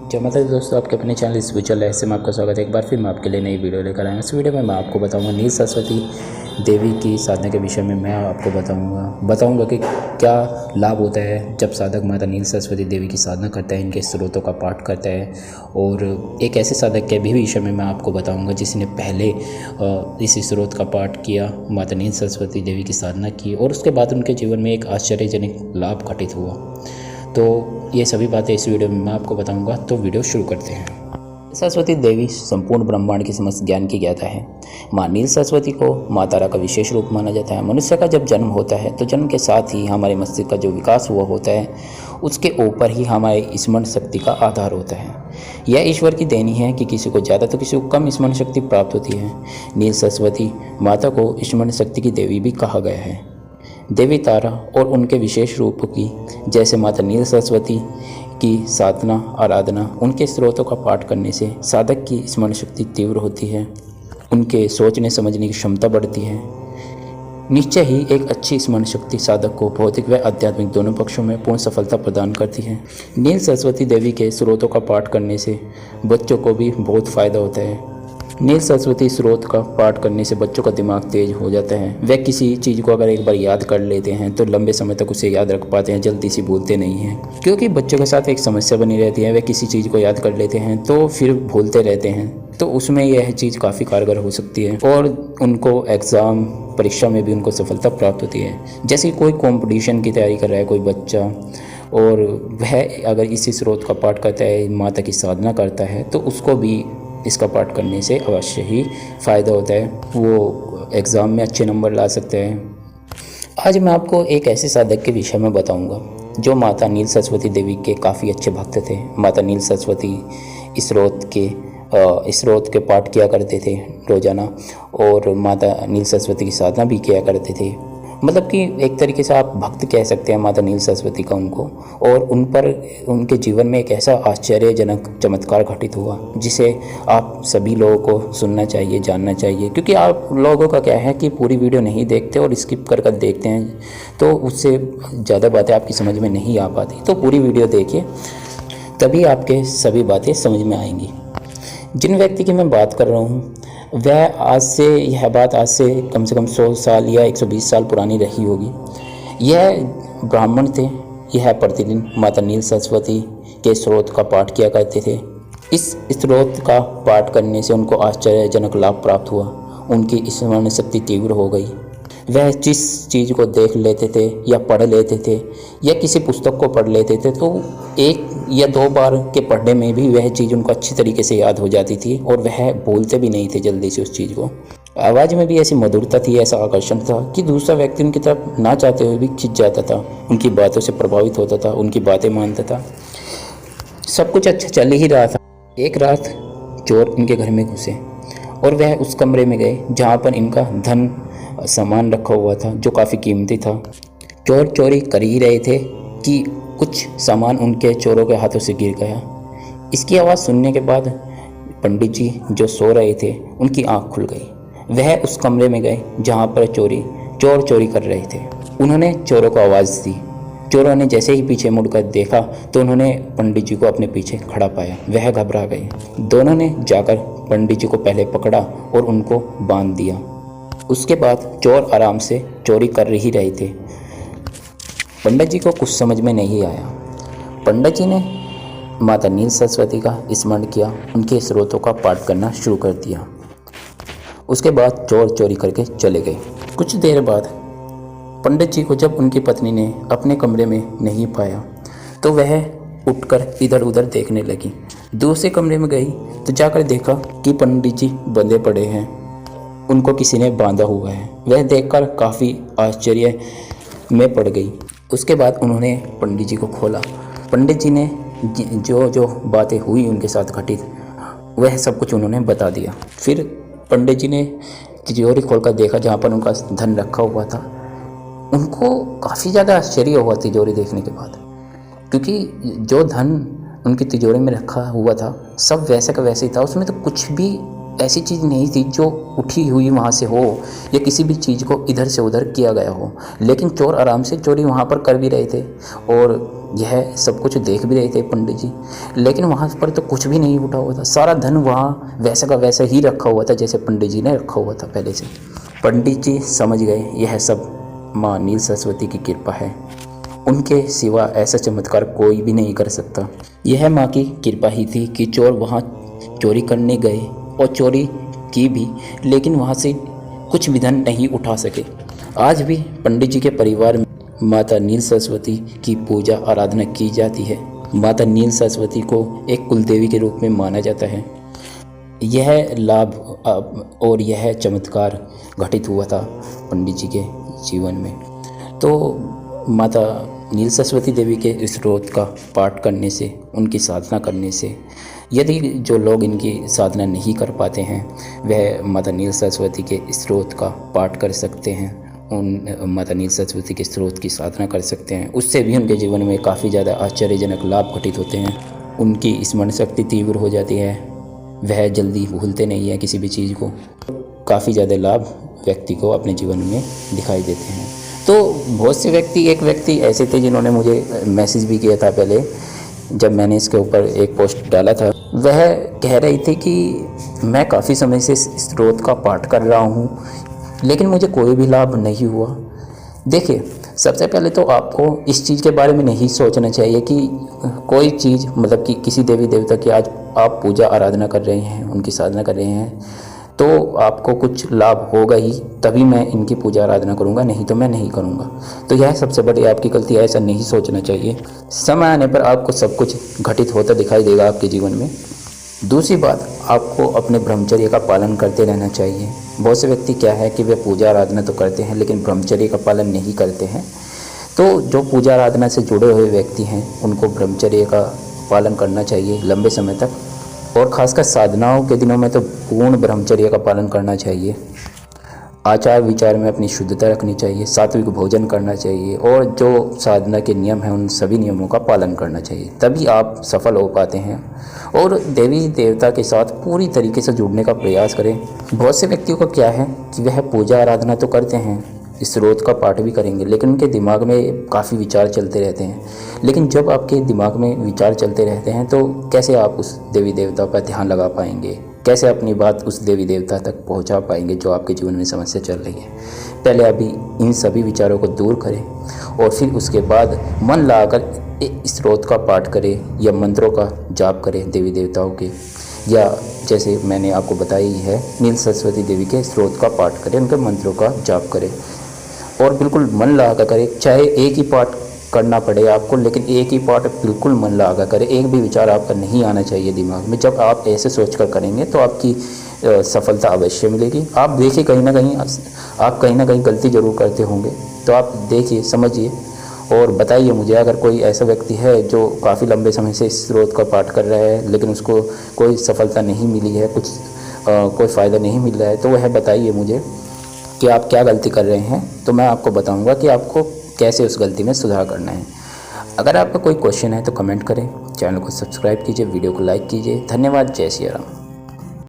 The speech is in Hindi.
जय माता दी दोस्तों, आपके अपने चैनल स्पिरिचुअल रहस्य में आपका स्वागत है। एक बार फिर मैं आपके लिए नई वीडियो लेकर आया हूँ। इस वीडियो में मैं आपको बताऊंगा नील सरस्वती देवी की साधना के विषय में। मैं आपको बताऊंगा कि क्या लाभ होता है जब साधक माता नील सरस्वती देवी की साधना करता है, इनके स्रोतों का पाठ करता है। और एक ऐसे साधक के भी विषय में मैं आपको बताऊँगा जिसने पहले इस स्रोत का पाठ किया, माता नील सरस्वती देवी की साधना की, और उसके बाद उनके जीवन में एक आश्चर्यजनक लाभ घटित हुआ। तो ये सभी बातें इस वीडियो में मैं आपको बताऊंगा। तो वीडियो शुरू करते हैं। सरस्वती देवी संपूर्ण ब्रह्मांड की समस्त ज्ञान की ज्ञाता है। माँ नील सरस्वती को माँ तारा का विशेष रूप माना जाता है। मनुष्य का जब जन्म होता है तो जन्म के साथ ही हमारे मस्तिष्क का जो विकास हुआ होता है उसके ऊपर ही हमारे स्मरण शक्ति का आधार होता है। यह ईश्वर की देनी है कि किसी को ज़्यादा तो किसी को कम स्मरण शक्ति प्राप्त होती है। नील सरस्वती माता को स्मरण शक्ति की देवी भी कहा गया है। देवी तारा और उनके विशेष रूप की जैसे माता नील सरस्वती की साधना आराधना, उनके स्रोतों का पाठ करने से साधक की स्मरण शक्ति तीव्र होती है, उनके सोचने समझने की क्षमता बढ़ती है। निश्चय ही एक अच्छी स्मरण शक्ति साधक को भौतिक व आध्यात्मिक दोनों पक्षों में पूर्ण सफलता प्रदान करती है। नील सरस्वती देवी के स्रोतों का पाठ करने से बच्चों को भी बहुत फायदा होता है। नील सरस्वती स्रोत का पाठ करने से बच्चों का दिमाग तेज हो जाता है। वे किसी चीज़ को अगर एक बार याद कर लेते हैं तो लंबे समय तक उसे याद रख पाते हैं, जल्दी से भूलते नहीं हैं। क्योंकि बच्चों के साथ एक समस्या बनी रहती है, वे किसी चीज़ को याद कर लेते हैं तो फिर भूलते रहते हैं। तो उसमें यह चीज़ काफ़ी कारगर हो सकती है और उनको एग्ज़ाम परीक्षा में भी उनको सफलता प्राप्त होती है। जैसे कोई कॉम्पिटिशन की तैयारी कर रहा है कोई बच्चा, और वह अगर इसी स्रोत का पाठ करता है, माता की साधना करता है, तो उसको भी इसका पाठ करने से अवश्य ही फ़ायदा होता है। वो एग्ज़ाम में अच्छे नंबर ला सकते हैं। आज मैं आपको एक ऐसे साधक के विषय में बताऊंगा जो माता नील सरस्वती देवी के काफ़ी अच्छे भक्त थे। माता नील सरस्वती स्रोत के पाठ किया करते थे रोज़ाना, और माता नील सरस्वती की साधना भी किया करते थे। मतलब कि एक तरीके से आप भक्त कह सकते हैं माता नील सरस्वती का उनको। और उन पर उनके जीवन में एक ऐसा आश्चर्यजनक चमत्कार घटित हुआ जिसे आप सभी लोगों को सुनना चाहिए, जानना चाहिए। क्योंकि आप लोगों का क्या है कि पूरी वीडियो नहीं देखते और स्किप कर देखते हैं, तो उससे ज़्यादा बातें आपकी समझ में नहीं आ पाती। तो पूरी वीडियो देखिए, तभी आपके सभी बातें समझ में आएंगी। जिन व्यक्ति की मैं बात कर रहा हूँ यह बात आज से कम 100 साल या 120 साल पुरानी रही होगी। यह ब्राह्मण थे। यह प्रतिदिन माता नील सरस्वती के स्रोत का पाठ किया करते थे। इस स्रोत का पाठ करने से उनको आश्चर्यजनक लाभ प्राप्त हुआ। उनकी स्मरण शक्ति तीव्र हो गई। वह जिस चीज़ को देख लेते थे या पढ़ लेते थे या किसी पुस्तक को पढ़ लेते थे तो 1 या 2 बार के पढ़ने में भी वह चीज़ उनको अच्छी तरीके से याद हो जाती थी और वह भूलते भी नहीं थे जल्दी से उस चीज़ को। आवाज़ में भी ऐसी मधुरता थी, ऐसा आकर्षण था कि दूसरा व्यक्ति उनकी तरफ ना चाहते हुए भी खिंच जाता था, उनकी बातों से प्रभावित होता था, उनकी बातें मानता था। सब कुछ अच्छा चल ही रहा था। एक रात चोर इनके घर में घुसे और वह उस कमरे में गए जहाँ पर इनका धन सामान रखा हुआ था जो काफ़ी कीमती था। चोर चोरी कर ही रहे थे कि कुछ सामान उनके चोरों के हाथों से गिर गया। इसकी आवाज़ सुनने के बाद पंडित जी जो सो रहे थे उनकी आंख खुल गई। वह उस कमरे में गए जहाँ पर चोर चोरी कर रहे थे। उन्होंने चोरों को आवाज़ दी। चोरों ने जैसे ही पीछे मुड़कर देखा तो उन्होंने पंडित जी को अपने पीछे खड़ा पाया। वह घबरा गए। दोनों ने जाकर पंडित जी को पहले पकड़ा और उनको बांध दिया। उसके बाद चोर आराम से चोरी कर ही रहे थे। पंडित जी को कुछ समझ में नहीं आया। पंडित जी ने माता नील सरस्वती का स्मरण किया, उनके स्रोतों का पाठ करना शुरू कर दिया। उसके बाद चोर चोरी करके चले गए। कुछ देर बाद पंडित जी को जब उनकी पत्नी ने अपने कमरे में नहीं पाया तो वह उठकर इधर उधर देखने लगी। दूसरे कमरे में गई तो जाकर देखा कि पंडित जी बंधे पड़े हैं, उनको किसी ने बांधा हुआ है। वह देखकर काफ़ी आश्चर्य में पड़ गई। उसके बाद उन्होंने पंडित जी को खोला। पंडित जी ने जो बातें हुई उनके साथ घटित, वह सब कुछ उन्होंने बता दिया। फिर पंडित जी ने तिजोरी खोलकर देखा जहाँ पर उनका धन रखा हुआ था। उनको काफ़ी ज़्यादा आश्चर्य हुआ तिजोरी देखने के बाद, क्योंकि जो धन उनकी तिजोरी में रखा हुआ था सब वैसे का वैसे ही था। उसमें तो कुछ भी ऐसी चीज़ नहीं थी जो उठी हुई वहाँ से हो या किसी भी चीज़ को इधर से उधर किया गया हो, लेकिन चोर आराम से चोरी वहाँ पर कर भी रहे थे और यह सब कुछ देख भी रहे थे पंडित जी। लेकिन वहाँ पर तो कुछ भी नहीं उठा हुआ था, सारा धन वहाँ वैसा का वैसा ही रखा हुआ था जैसे पंडित जी ने रखा हुआ था पहले से। पंडित जी समझ गए यह सब माँ नील सरस्वती की कृपा है, उनके सिवा ऐसा चमत्कार कोई भी नहीं कर सकता। यह माँ की कृपा ही थी कि चोर वहाँ चोरी करने गए और चोरी की भी, लेकिन वहाँ से कुछ भी धन नहीं उठा सके। आज भी पंडित जी के परिवार में माता नील सरस्वती की पूजा आराधना की जाती है। माता नील सरस्वती को एक कुलदेवी के रूप में माना जाता है। यह लाभ और यह चमत्कार घटित हुआ था पंडित जी के जीवन में। तो माता नील सरस्वती देवी के स्त्रोत का पाठ करने से, उनकी साधना करने से, यदि जो लोग इनकी साधना नहीं कर पाते हैं वह माता नील सरस्वती के स्त्रोत का पाठ कर सकते हैं, उन माता नील सरस्वती के स्त्रोत की साधना कर सकते हैं। उससे भी उनके जीवन में काफ़ी ज़्यादा आश्चर्यजनक लाभ घटित होते हैं। उनकी स्मरण शक्ति तीव्र हो जाती है, वह जल्दी भूलते नहीं हैं किसी भी चीज़ को। काफ़ी ज़्यादा लाभ व्यक्ति को अपने जीवन में दिखाई देते हैं। तो बहुत से व्यक्ति, एक व्यक्ति ऐसे थे जिन्होंने मुझे मैसेज भी किया था पहले जब मैंने इसके ऊपर एक पोस्ट डाला था। वह कह रही थी कि मैं काफ़ी समय से स्त्रोत का पाठ कर रहा हूँ लेकिन मुझे कोई भी लाभ नहीं हुआ। देखिए, सबसे पहले तो आपको इस चीज़ के बारे में नहीं सोचना चाहिए कि कोई चीज़, मतलब कि किसी देवी देवता की आज आप पूजा आराधना कर रहे हैं, उनकी साधना कर रहे हैं, तो आपको कुछ लाभ होगा ही तभी मैं इनकी पूजा आराधना करूंगा, नहीं तो मैं नहीं करूंगा। तो यह सबसे बड़ी आपकी गलती है, ऐसा नहीं सोचना चाहिए। समय आने पर आपको सब कुछ घटित होता दिखाई देगा आपके जीवन में। दूसरी बात, आपको अपने ब्रह्मचर्य का पालन करते रहना चाहिए। बहुत से व्यक्ति क्या है कि वे पूजा आराधना तो करते हैं लेकिन ब्रह्मचर्य का पालन नहीं करते हैं। तो जो पूजा आराधना से जुड़े हुए व्यक्ति हैं उनको ब्रह्मचर्य का पालन करना चाहिए लंबे समय तक, और ख़ासकर साधनाओं के दिनों में तो पूर्ण ब्रह्मचर्य का पालन करना चाहिए। आचार विचार में अपनी शुद्धता रखनी चाहिए, सात्विक भोजन करना चाहिए और जो साधना के नियम हैं उन सभी नियमों का पालन करना चाहिए, तभी आप सफल हो पाते हैं। और देवी देवता के साथ पूरी तरीके से जुड़ने का प्रयास करें। बहुत से व्यक्तियों को क्या है कि वह पूजा आराधना तो करते हैं, स्त्रोत का पाठ भी करेंगे, लेकिन उनके दिमाग में काफ़ी विचार चलते रहते हैं। लेकिन जब आपके दिमाग में विचार चलते रहते हैं तो कैसे आप उस देवी देवता पर ध्यान लगा पाएंगे, कैसे अपनी बात उस देवी देवता तक पहुंचा पाएंगे जो आपके जीवन में समस्या चल रही है। पहले अभी इन सभी विचारों को दूर करें और फिर उसके बाद मन लगाकर स्त्रोत का पाठ करें या मंत्रों का जाप करें देवी देवताओं के, या जैसे मैंने आपको बताई है नील सरस्वती देवी के स्त्रोत का पाठ करें, उनके मंत्रों का जाप करें और बिल्कुल मन लगा करें। चाहे एक ही पाठ करना पड़े आपको, लेकिन एक ही पाठ बिल्कुल मन लगा करें। एक भी विचार आपका नहीं आना चाहिए दिमाग में। जब आप ऐसे सोच कर करेंगे तो आपकी सफलता अवश्य मिलेगी। आप देखिए कहीं ना कहीं गलती ज़रूर करते होंगे, तो आप देखिए, समझिए और बताइए मुझे। अगर कोई ऐसा व्यक्ति है जो काफ़ी लंबे समय से इस स्त्रोत का पाठ कर रहा है लेकिन उसको कोई सफलता नहीं मिली है, कोई फ़ायदा नहीं मिल रहा है, तो वह बताइए मुझे कि आप क्या गलती कर रहे हैं, तो मैं आपको बताऊंगा कि आपको कैसे उस गलती में सुधार करना है। अगर आपका कोई क्वेश्चन है तो कमेंट करें, चैनल को सब्सक्राइब कीजिए, वीडियो को लाइक कीजिए। धन्यवाद। जय श्री राम।